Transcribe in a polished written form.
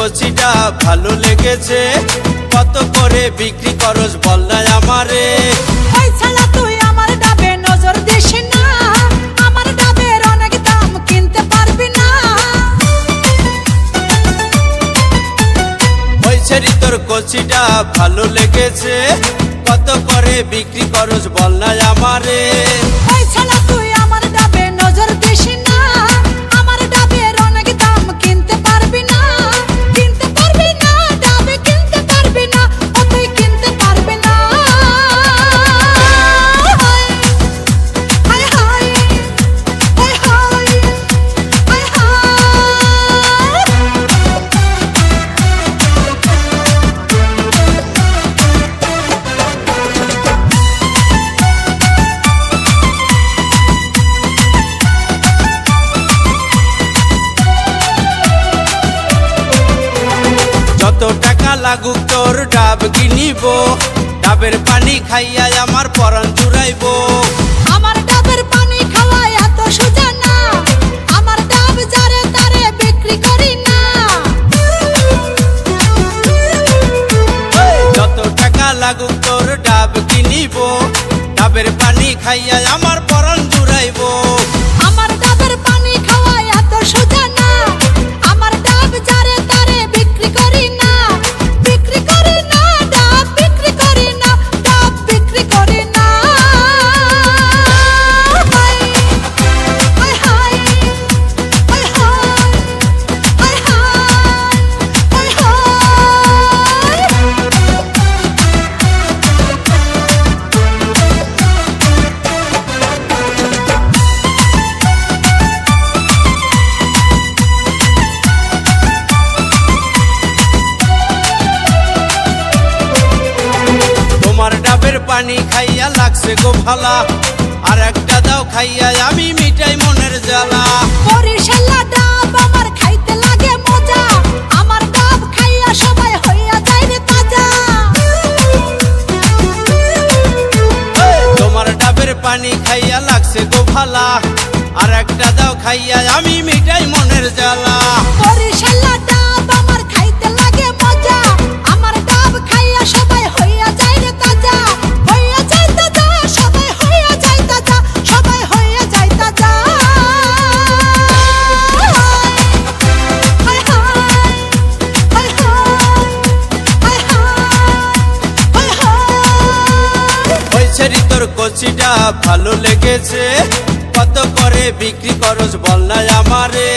কচিটা ভালো লেগেছে, কত করে বিক্রি করস বল না আমারে। ওই ছাড়া তুই আমার ডাবে নজর দিস না, আমার ডাবের অনেক দাম কিনতে পারবি না। ওই ছেড়ি তোর কচিটা ভালো লেগেছে, কত করে বিক্রি করস বল না আমারে। ওই ছাড়া তুই আমার ডাবে নজর দিস না, আমার ডাবের অনেক দাম কিনতে পারবি না। কিনতে পারবি না, ডাবে কিনতে পারবি না, ও তুই কিনতে পারবি না। হায় হায় হায় হায় হায় হায়। যত টাকা লাগুক তোর ডাব কিনিব, ডাবের পানি খাইয়া আমার পরাণ জুড়াইব। আমার ডাবের পানি খাওয়া এত সোজা না, আমার ডাব যারে তারে বিক্রি করি না। যত টাকা লাগুক তোর ডাব কিনিব, ডাবের পানি খাইয়া আমার পরাণ জুড়াইব। আমার ডাবের পানি খাওয়া এত সোজা না, আমার ডাব যারে তারে বিক্রি করি না। বিক্রি করি না, ডাব বিক্রি করি না, ডাব বিক্রি করি না। হায় হায় হায় হায় হায় হায় হায়। তোমার ডাবের পানি খাইয়া লাগছে গো ভালা, আর একটা দাও খাইয়া আমি মিটাই মনের জ্বালা। বরিশালা ডাব আমার খাইতে লাগে মজা, আমার ডাব খাইয়া সবাই হইয়া যায় রে তাজা। তোমার ডাবের পানি খাইয়া লাগছে গো ভালা, আর একটা দাও খাইয়া আমি মিটাই মনের জ্বালা। বরিশালা ডাব আমার খাইতে লাগে মজা, আমার ডাব খাইয়া সবাই হইয়া যায় রে তাজা। হইয়া যায় তাজা, সবাই হইয়া যায় তাজা, সবাই হইয়া যায় তাজা। হায় হায় হায় হায় হায় হায়। ওই ছেড়ি তোর কচিটা ভালো লেগেছে, কত করে বিক্রি করস বল না আমারে।